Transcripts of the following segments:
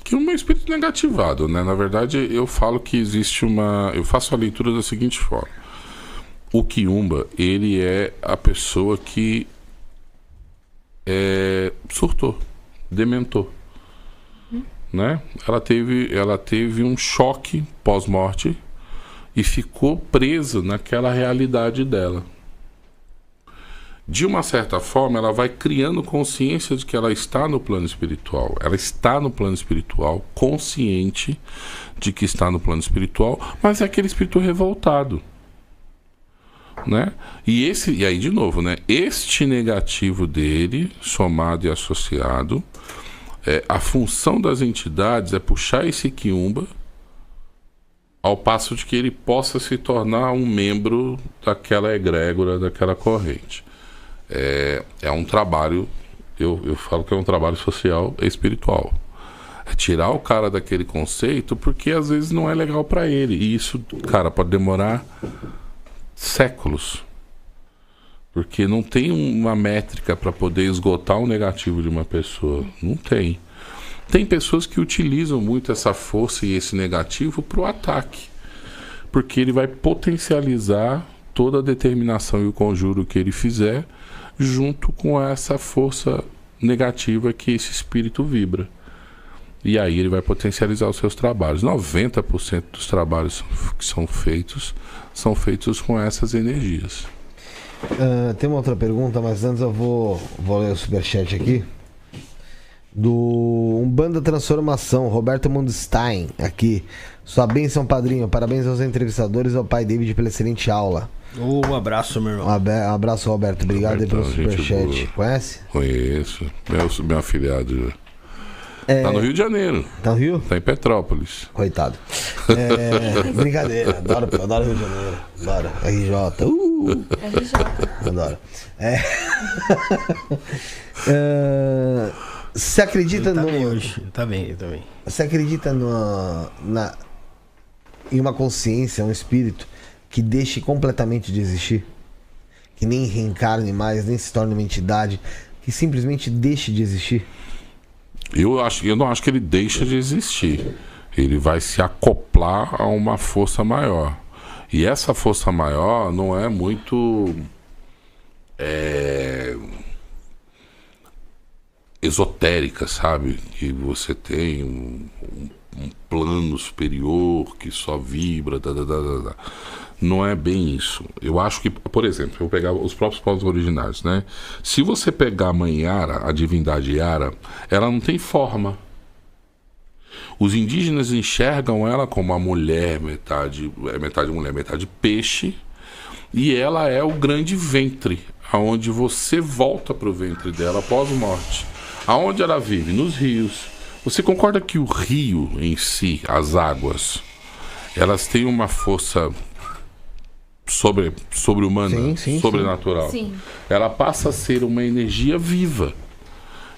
Quiumba é um espírito negativado, né? Na verdade, eu falo que existe uma... Eu faço a leitura da seguinte forma. O Quiumba, ele é a pessoa que surtou, dementou, né? Ela teve um choque pós-morte e ficou presa naquela realidade dela. De uma certa forma, ela vai criando consciência de que ela está no plano espiritual. Ela está no plano espiritual, consciente de que está no plano espiritual, mas é aquele espírito revoltado, né? E aí, de novo, né? Este negativo dele, somado e associado, a função das entidades é puxar esse Quiumba ao passo de que ele possa se tornar um membro daquela egrégora, daquela corrente. É um trabalho, eu falo que é um trabalho social e espiritual. É tirar o cara daquele conceito, porque às vezes não é legal para ele. E isso, cara, pode demorar séculos. Porque não tem uma métrica para poder esgotar o negativo de uma pessoa. Não tem. Tem pessoas que utilizam muito essa força e esse negativo para o ataque. Porque ele vai potencializar toda a determinação e o conjuro que ele fizer junto com essa força negativa que esse espírito vibra. E aí ele vai potencializar os seus trabalhos. 90% dos trabalhos que são feitos com essas energias. Tem uma outra pergunta, mas antes eu vou ler o superchat aqui. Do Umbanda Transformação, Roberto Mundstein, aqui. Sua bênção, padrinho. Parabéns aos entrevistadores e ao pai David pela excelente aula. Um abraço, meu irmão. Um abraço, Roberto. Obrigado aí pelo superchat. Conhece? Conheço. Meu afilhado. Tá no Rio de Janeiro. Tá no Rio? Tá em Petrópolis. Coitado. Brincadeira. Adoro Rio de Janeiro. Adoro. RJ. RJ. Adoro. Você acredita tá bem hoje. Tá bem. Você acredita em uma consciência, um espírito que deixe completamente de existir? Que nem reencarne mais, nem se torne uma entidade, que simplesmente deixe de existir? Eu não acho que ele deixa de existir. Ele vai se acoplar a uma força maior. E essa força maior não é muito esotérica, sabe? Que você tem um plano superior que só vibra, Não é bem isso. Eu acho que, por exemplo, eu vou pegar os próprios povos originários, né? Se você pegar a mãe Yara, a divindade Yara, ela não tem forma. Os indígenas enxergam ela como uma mulher, metade mulher, metade peixe, e ela é o grande ventre, aonde você volta para o ventre dela após a morte. Aonde ela vive? Nos rios. Você concorda que o rio em si, as águas, elas têm uma força sobre-humana, sobrenatural? Sim. Ela passa a ser uma energia viva.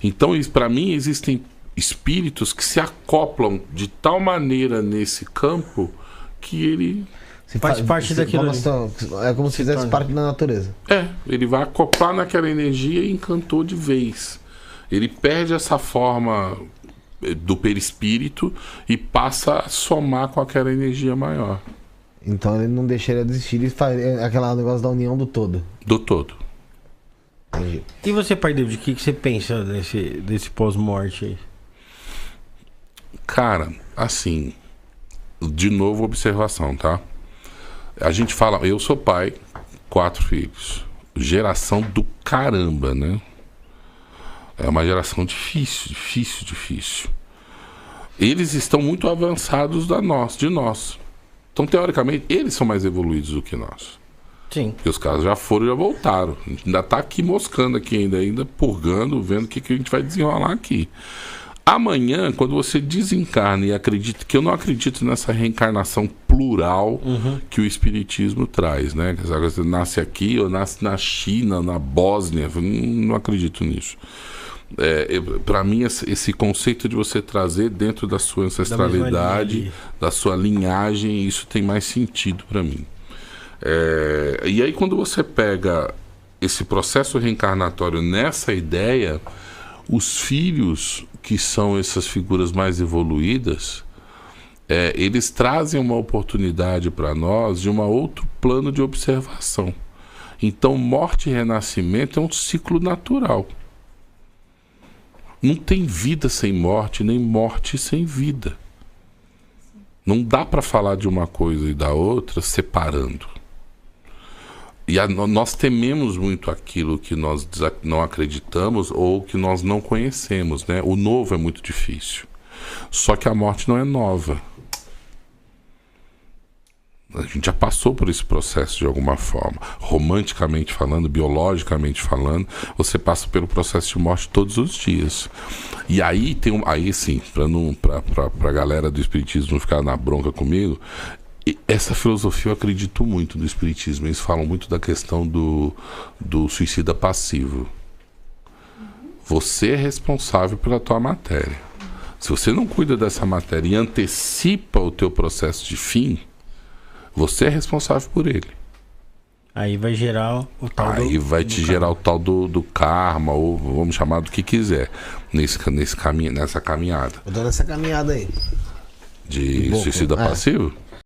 Então, para mim, existem espíritos que se acoplam de tal maneira nesse campo que ele faz parte daquilo. É como se fizesse parte da natureza. Ele vai acoplar naquela energia e encantou de vez. Ele perde essa forma do perispírito e passa a somar com aquela energia maior. Então ele não deixaria de existir, ele faz aquele negócio da união do todo. Do todo. Entendi. E você, pai David, o que você pensa desse pós-morte aí? Cara, assim, de novo observação, tá? A gente fala, eu sou pai, 4 filhos. Geração do caramba, né? É uma geração difícil. Eles estão muito avançados de nós. Então, teoricamente, eles são mais evoluídos do que nós. Sim. Porque os caras já foram e já voltaram. A gente ainda tá aqui moscando aqui ainda purgando, vendo o que a gente vai desenrolar aqui. Amanhã, quando você desencarna e acredita, que eu não acredito nessa reencarnação plural que o Espiritismo traz, né? Que você nasce aqui ou nasce na China, na Bósnia, não acredito nisso. Para mim, esse conceito de você trazer dentro da sua ancestralidade, da sua linhagem, isso tem mais sentido para mim. E aí, quando você pega esse processo reencarnatório nessa ideia, os filhos que são essas figuras mais evoluídas, eles trazem uma oportunidade para nós de um outro plano de observação. Então, morte e renascimento é um ciclo natural. Não tem vida sem morte, nem morte sem vida. Não dá para falar de uma coisa e da outra separando. E nós tememos muito aquilo que nós não acreditamos ou que nós não conhecemos, né? O novo é muito difícil. Só que a morte não é nova. A gente já passou por esse processo de alguma forma. Romanticamente falando, biologicamente falando, você passa pelo processo de morte todos os dias. E aí tem aí sim, pra galera do espiritismo não ficar na bronca comigo, essa filosofia eu acredito muito no espiritismo. Eles falam muito da questão do suicida passivo. Você é responsável pela tua matéria. Se você não cuida dessa matéria e antecipa o teu processo de fim, você é responsável por ele. Aí vai gerar o tal gerar o tal do karma, ou vamos chamar do que quiser, nessa caminhada. Eu tô nessa caminhada aí. De suicida passivo?